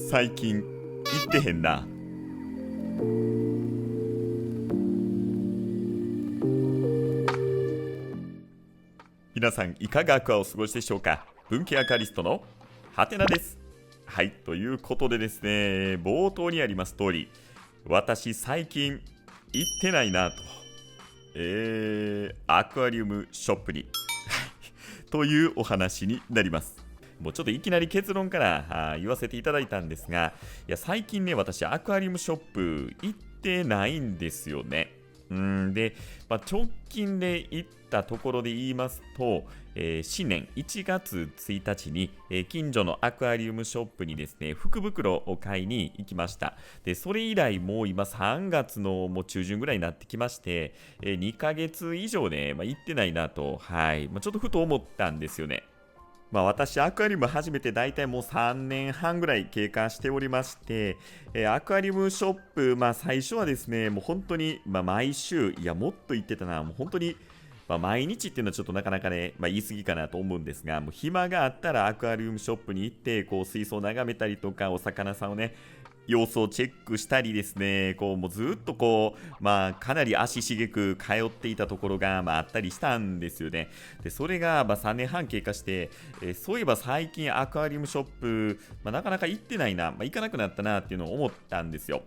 最近行ってへんな。皆さんいかがお過ごしでしょうか。文系アカリストのハテナです。はい、ということでですね、冒頭にあります通り、私最近行ってないなと、アクアリウムショップにというお話になります。もうちょっといきなり結論から言わせていただいたんですが、いや最近ね、私アクアリウムショップ行ってないんですよね。で、直近で行ったところで言いますと、新年1月1日に、近所のアクアリウムショップにですね、福袋を買いに行きました。で、それ以来もう今3月のもう中旬ぐらいになってきまして、2ヶ月以上ね、行ってないなと、はい、ちょっとふと思ったんですよね。私、アクアリウム始めて大体もう3年半ぐらい経過しておりまして、アクアリウムショップ、最初はですね、もう本当に、毎週、いや、もっと言ってたな、もう本当に、毎日っていうのはちょっとなかなかね、言い過ぎかなと思うんですが、もう暇があったらアクアリウムショップに行って、こう水槽を眺めたりとか、お魚さんをね、様子をチェックしたりですね、こうもうずっとこう、かなり足しげく通っていたところが、あったりしたんですよね。で、それが3年半経過して、そういえば最近アクアリウムショップ、なかなか行ってないな、行かなくなったなっていうのを思ったんですよ。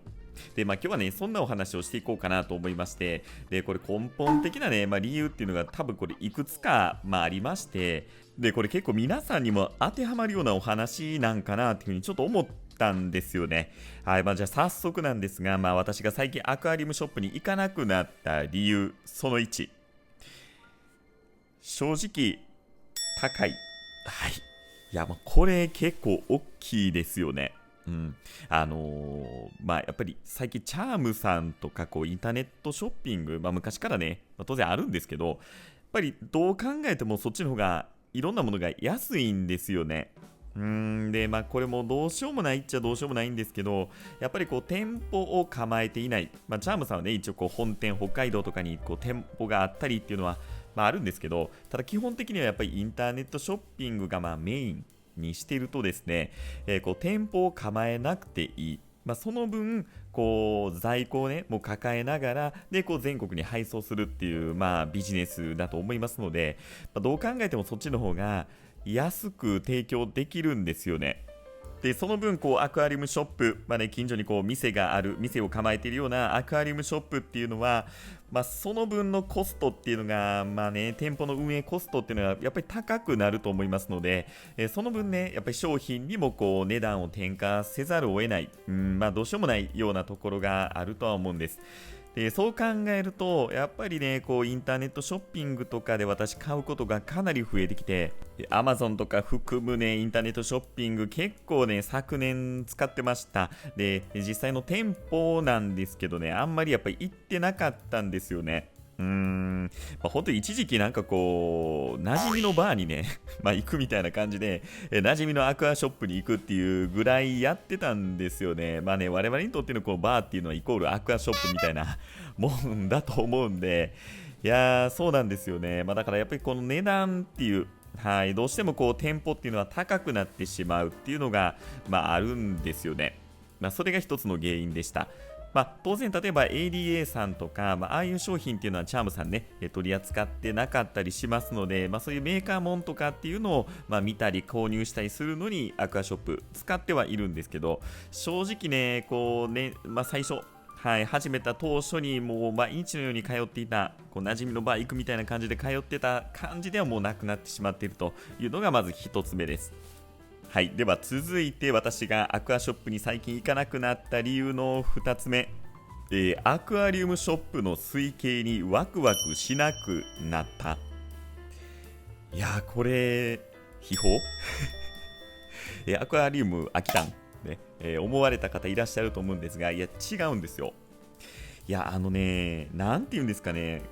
で、今日はね、そんなお話をしていこうかなと思いまして、で、これ根本的なね、理由っていうのが多分これいくつか、ありまして、で、これ結構皆さんにも当てはまるようなお話なんかなっていうふうにちょっと思ったんですよね。はい、じゃあ早速なんですが、私が最近アクアリウムショップに行かなくなった理由、その1。正直、高い。はい。いや、これ結構大きいですよね。やっぱり最近チャームさんとかこうインターネットショッピング、昔からね、当然あるんですけど、やっぱりどう考えてもそっちの方がいろんなものが安いんですよね。で、これもどうしようもないっちゃどうしようもないんですけど、やっぱりこう店舗を構えていない、チャームさんはね、一応こう本店、北海道とかにこう店舗があったりっていうのは、あるんですけど、ただ基本的にはやっぱりインターネットショッピングがメインにしているとですね、こう店舗を構えなくていい。その分、こう在庫をね、もう抱えながら、で、こう全国に配送するっていう、ビジネスだと思いますので、どう考えてもそっちの方が安く提供できるんですよね。で、その分、こう、アクアリウムショップ、近所にこう、店がある、店を構えているようなアクアリウムショップっていうのは、その分のコストっていうのが、店舗の運営コストっていうのは、やっぱり高くなると思いますので、その分ね、やっぱり商品にもこう、値段を転嫁せざるを得ない、どうしようもないようなところがあるとは思うんです。で、そう考えると、やっぱりね、こう、インターネットショッピングとかで私買うことがかなり増えてきて、Amazon とか含むね、インターネットショッピング結構ね、昨年使ってました。で、実際の店舗なんですけどね、あんまりやっぱり行ってなかったんですよね。本当に一時期なんかこう、馴染みのバーにね、行くみたいな感じで、馴染みのアクアショップに行くっていうぐらいやってたんですよね。我々にとってのこうバーっていうのはイコールアクアショップみたいなもんだと思うんで、いやー、そうなんですよね。だからやっぱりこの値段っていう、はい、どうしてもこう店舗っていうのは高くなってしまうっていうのが、あるんですよね。それが一つの原因でした。当然、例えば ADA さんとか、ああいう商品っていうのはチャームさんね、取り扱ってなかったりしますので、そういうメーカーもんとかっていうのを、見たり購入したりするのにアクアショップ使ってはいるんですけど、正直ね、こうね、最初、はい、始めた当初にもう毎日のように通っていた、こう馴染みのバー行くみたいな感じで通ってた感じではもうなくなってしまっているというのがまず一つ目です。はい、では続いて私がアクアショップに最近行かなくなった理由の2つ目、アクアリウムショップの水系にワクワクしなくなった。いやー、これ秘宝アクアリウム飽きたん、ね思われた方いらっしゃると思うんですが、いや違うんですよ。いやなんて言うんですかね、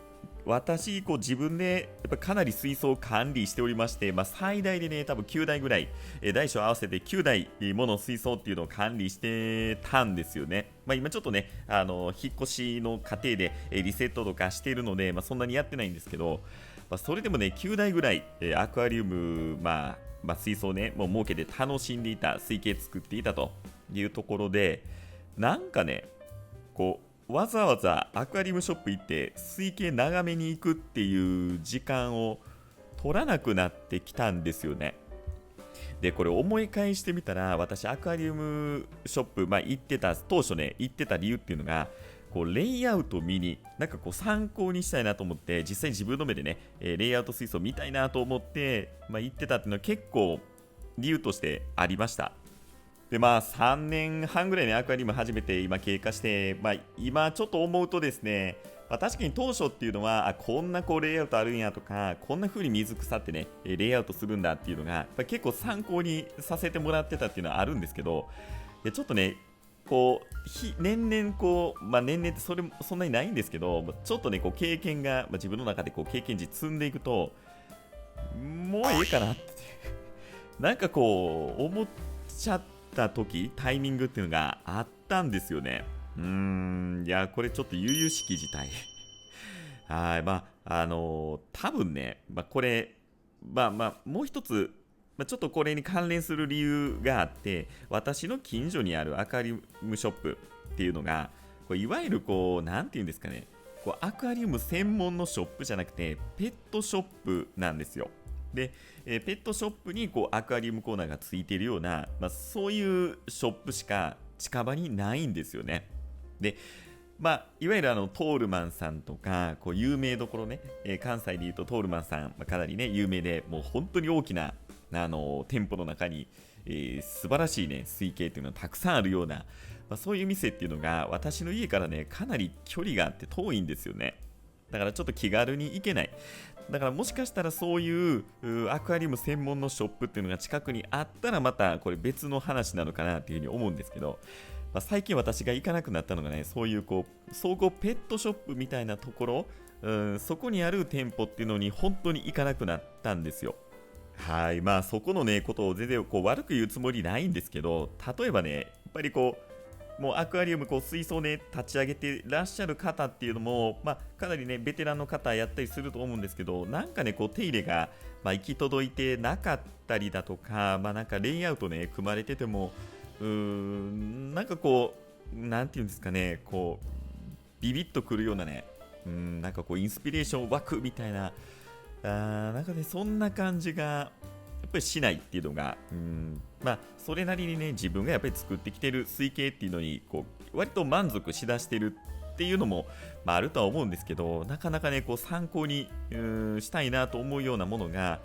私、こう自分でやっぱかなり水槽を管理しておりまして、最大でね、多分9台ぐらい、大小合わせて9台もの水槽っていうのを管理してたんですよね。今ちょっとね、引っ越しの過程でリセットとかしているので、そんなにやってないんですけど、それでもね、9台ぐらい、アクアリウム、水槽ね、もう設けて楽しんでいた、水系作っていたと。いうところで、なんかね、こわざわざアクアリウムショップ行って水系眺めに行くっていう時間を取らなくなってきたんですよね。で、これ思い返してみたら、私アクアリウムショップ、行ってた、当初ね、行ってた理由っていうのが、レイアウト見に、なんか参考にしたいなと思って、実際に自分の目でね、レイアウト水槽見たいなと思って、行ってたっていうのは結構理由としてありました。で3年半ぐらいね、アクアリウム始めて今経過して、今ちょっと思うとですね、確かに当初っていうのは、こんなレイアウトあるんやとか、こんな風に水草ってね、レイアウトするんだっていうのが、結構参考にさせてもらってたっていうのはあるんですけど、ちょっとね、年々年々ってそんなにないんですけど、ちょっとね、経験が、自分の中で経験値積んでいくと、もうええかなって、なんか思っちゃった時タイミングっていうのがあったんですよね。いや、これちょっと悠々しき事態。はい、多分ね、これ、もう一つ、ちょっとこれに関連する理由があって、私の近所にあるアクアリウムショップっていうのが、いわゆるなんていうんですかね、アクアリウム専門のショップじゃなくて、ペットショップなんですよ。で、ペットショップにアクアリウムコーナーがついているような、そういうショップしか近場にないんですよね。で、いわゆるトールマンさんとか、有名どころね、関西でいうとトールマンさん、かなりね、有名で、もう本当に大きな、店舗の中に、素晴らしいね、水系っていうのがたくさんあるような、そういう店っていうのが、私の家からね、かなり距離があって遠いんですよね。だからちょっと気軽に行けない。だからもしかしたらそういうアクアリウム専門のショップっていうのが近くにあったらまたこれ別の話なのかなっていうふうに思うんですけど、最近私が行かなくなったのがね、そういう総合ペットショップみたいなところ、そこにある店舗っていうのに本当に行かなくなったんですよ。はい、そこのね、ことを全然悪く言うつもりないんですけど、例えばね、やっぱりもうアクアリウム水槽ね、立ち上げてらっしゃる方っていうのも、かなりね、ベテランの方やったりすると思うんですけど、なんかね、手入れが、行き届いてなかったりだとか、なんかレイアウトね、組まれてても、なんかなんていうんですかね、ビビッとくるようなね、なんかインスピレーション湧くみたいな、なんかね、そんな感じが、やっぱりしないっていうのが、それなりにね、自分がやっぱり作ってきてる水系っていうのに、割と満足しだしてるっていうのも、あるとは思うんですけど、なかなかね、参考にしたいなと思うようなものが、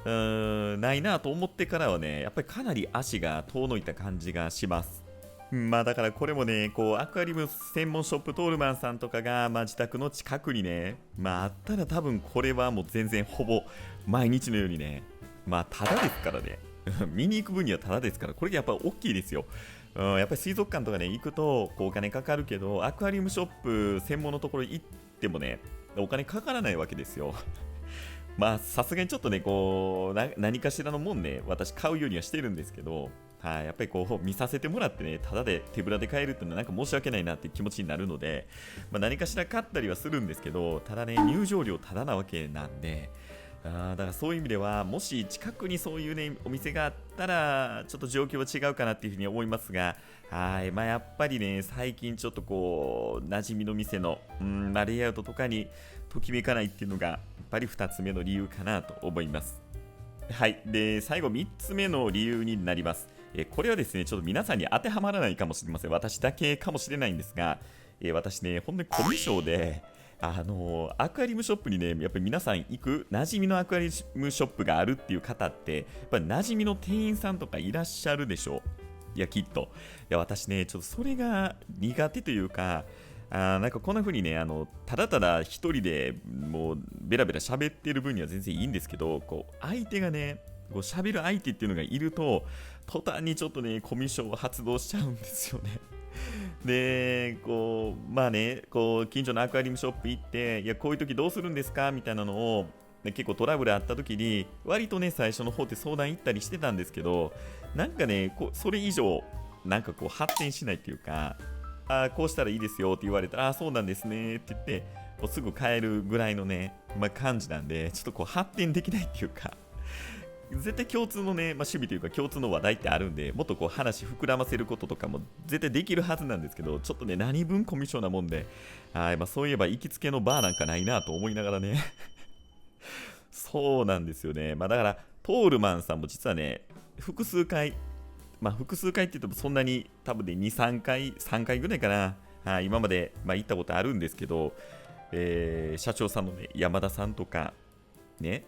ないなと思ってからはね、やっぱりかなり足が遠のいた感じがします。だからこれもね、アクアリウム専門ショップトールマンさんとかが、自宅の近くにね、あったら多分これはもう全然ほぼ毎日のようにね、ただですからね。見に行く分にはただですから、これやっぱ大きいですよ。やっぱり水族館とかね、行くとお金かかるけど、アクアリウムショップ専門のところ行ってもね、お金かからないわけですよ。さすがにちょっとね、何かしらのもんね、私買うようにはしてるんですけど、はい、やっぱり見させてもらってね、ただで手ぶらで買えるっていうのはなんか申し訳ないなっていう気持ちになるので、何かしら買ったりはするんですけど、ただね、入場料ただなわけなんで、だからそういう意味では、もし近くにそういうね、お店があったら、ちょっと状況は違うかなっていうふうに思いますが、はい、やっぱりね、最近ちょっと馴染みの店の、レイアウトとかにときめかないっていうのが、やっぱり2つ目の理由かなと思います。はい、で、最後3つ目の理由になります。これはですね、ちょっと皆さんに当てはまらないかもしれません。私だけかもしれないんですが、私ね、本当にコミュ障で、アクアリウムショップにね、やっぱり皆さん行く馴染みのアクアリウムショップがあるっていう方って、やっぱり馴染みの店員さんとかいらっしゃるでしょう。いや、きっと。いや、私ね、ちょっとそれが苦手というか、なんかこんな風にね、ただただ一人でもうベラベラ喋ってる分には全然いいんですけど、相手がね、喋る相手っていうのがいると、途端にちょっとね、コミュ障を発動しちゃうんですよね。で、近所のアクアリウムショップ行って、いや、こういう時どうするんですかみたいなのを、結構トラブルあった時に、割とね、最初の方って相談行ったりしてたんですけど、なんかね、それ以上、なんか発展しないっていうか、こうしたらいいですよって言われたら、そうなんですねって言って、すぐ帰るぐらいのね、感じなんで、ちょっと発展できないっていうか、絶対共通のね、趣味というか共通の話題ってあるんで、もっとこう話膨らませることとかも絶対できるはずなんですけど、ちょっとね、何分コミュ障なもんで、はい、そういえば行きつけのバーなんかないなと思いながらね、そうなんですよね。だから、トールマンさんも実はね、複数回、複数回って言ってもそんなに多分ね、2、3回、3回ぐらいかな、今まで、行ったことあるんですけど、社長さんのね、山田さんとか、ね、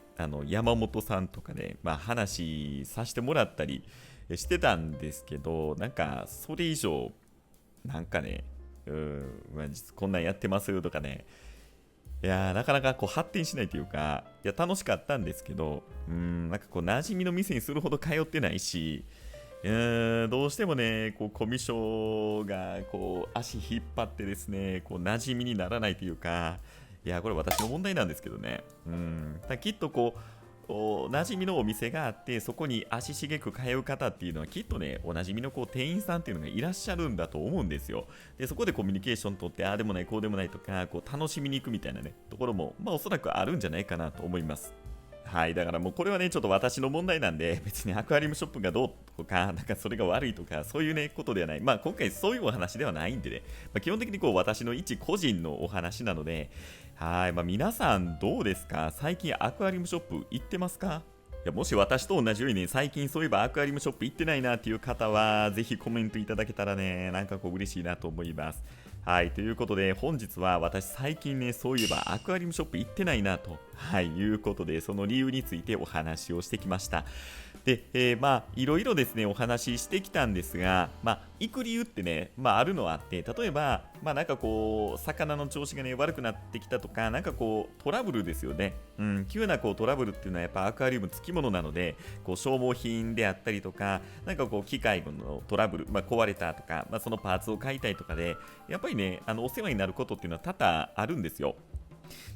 山本さんとかね、話させてもらったりしてたんですけど、なんか、それ以上、なんかね、こんなんやってますよとかね、いやーなかなかこう発展しないというか、いや、楽しかったんですけど、なんかこう、馴染みの店にするほど通ってないし、どうしてもね、こうコミュ障がこう足引っ張ってですね、こう馴染みにならないというか、いや、これ私の問題なんですけどね。きっとこう、馴染みのお店があって、そこに足しげく通う方っていうのはきっとね、おなじみのこう店員さんっていうのがいらっしゃるんだと思うんですよ。で、そこでコミュニケーション取って、ああでもない、こうでもないとか、こう楽しみに行くみたいなね、ところも、おそらくあるんじゃないかなと思います。はい、だからもうこれはね、ちょっと私の問題なんで、別にアクアリウムショップがどうとか、なんかそれが悪いとか、そういうね、ことではない。今回そういうお話ではないんでね、基本的にこう私の一個人のお話なので、はい、皆さんどうですか？最近アクアリウムショップ行ってますか？いや、もし私と同じようにね、最近そういえばアクアリウムショップ行ってないなっていう方は、ぜひコメントいただけたらね、なんかこう嬉しいなと思います。はい、ということで本日は私最近ね、そういえばアクアリウムショップ行ってないなと、いうことで、その理由についてお話をしてきました。で、いろいろですね、お話ししてきたんですが、行く理由ってね、あるのはあって、例えば、なんかこう、魚の調子がね、悪くなってきたとか、なんかこう、トラブルですよね。急なこうトラブルっていうのはやっぱアクアリウムつきものなので、こう消耗品であったりとか、なんかこう、機械のトラブル、壊れたとか、そのパーツを買いたいとかで、やっぱりね、お世話になることっていうのは多々あるんですよ。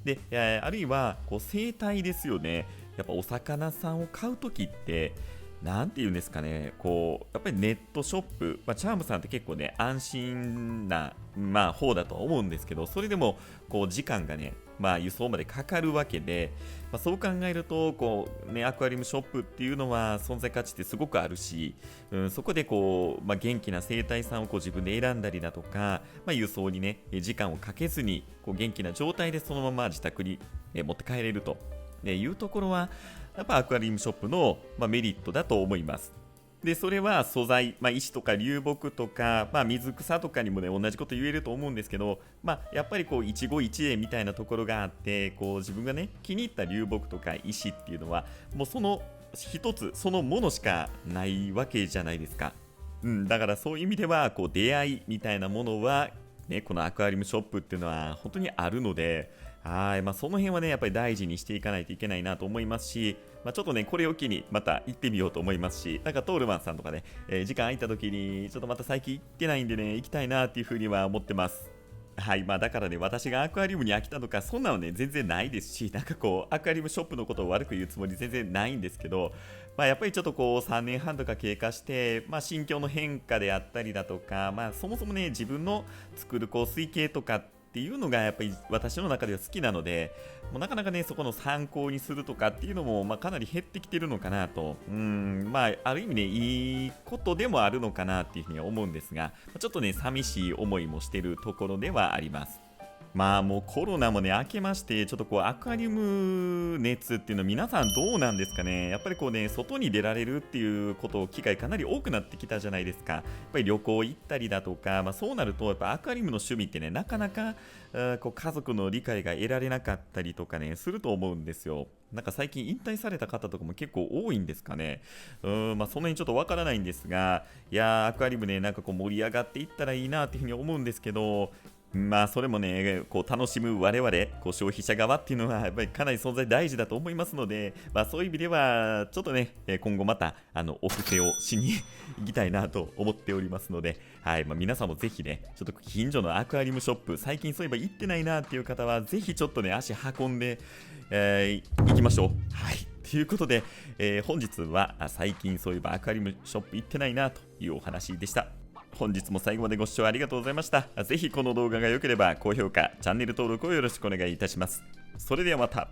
で、あるいはこう生態ですよね。やっぱお魚さんを買うときって、なんていうんですかね、こうやっぱりネットショップ、チャームさんって結構ね、安心な、方だとは思うんですけど、それでもこう時間がね、輸送までかかるわけで、そう考えるとこう、ね、アクアリウムショップっていうのは存在価値ってすごくあるし、そこでこう、元気な生態さんをこう自分で選んだりだとか、輸送にね、時間をかけずにこう元気な状態でそのまま自宅に、持って帰れるというところは、やっぱアクアリウムショップの、メリットだと思います。で、それは素材、石とか流木とか、水草とかにもね、同じこと言えると思うんですけど、やっぱりこう、一期一会みたいなところがあって、こう、自分がね、気に入った流木とか石っていうのは、もうその一つ、そのものしかないわけじゃないですか。だからそういう意味では、こう、出会いみたいなものは、ね、このアクアリウムショップっていうのは本当にあるので、はい、その辺はね、やっぱり大事にしていかないといけないなと思いますし、ちょっとね、これを機にまた行ってみようと思いますし、なんかトールマンさんとかね、時間空いた時に、ちょっとまた最近行ってないんでね、行きたいなっていうふうには思ってます。はい、だからね、私がアクアリウムに飽きたとか、そんなのね、全然ないですし、なんかこう、アクアリウムショップのことを悪く言うつもり全然ないんですけど、やっぱりちょっとこう、3年半とか経過して、心境の変化であったりだとか、そもそもね、自分の作るこう、推計とかっていうのがやっぱり私の中では好きなので、もうなかなかね、そこの参考にするとかっていうのも、かなり減ってきてるのかなと、ある意味ね、いいことでもあるのかなっていうふうには思うんですが、ちょっとね、寂しい思いもしてるところではあります。もうコロナもね、明けまして、ちょっとこう、アクアリウム熱っていうのは皆さんどうなんですかね。やっぱりこうね、外に出られるっていうこと機会かなり多くなってきたじゃないですか。やっぱり旅行行ったりだとか、そうなると、やっぱアクアリウムの趣味ってね、なかなかこう家族の理解が得られなかったりとかね、すると思うんですよ。なんか最近引退された方とかも結構多いんですかね。その辺ちょっとわからないんですが、いやー、アクアリウムね、なんかこう盛り上がっていったらいいなっていうふうに思うんですけど、それもね、こう楽しむ我々、こう消費者側っていうのは、やっぱりかなり存在大事だと思いますので、そういう意味では、ちょっとね、今後また、お布施をしに行きたいなと思っておりますので、はい、皆さんもぜひね、ちょっと近所のアクアリウムショップ、最近そういえば行ってないなっていう方は、ぜひちょっとね、足運んで、行きましょう。はい。ということで、本日は最近そういえばアクアリウムショップ行ってないなというお話でした。本日も最後までご視聴ありがとうございました。ぜひこの動画が良ければ高評価、チャンネル登録をよろしくお願いいたします。それではまた。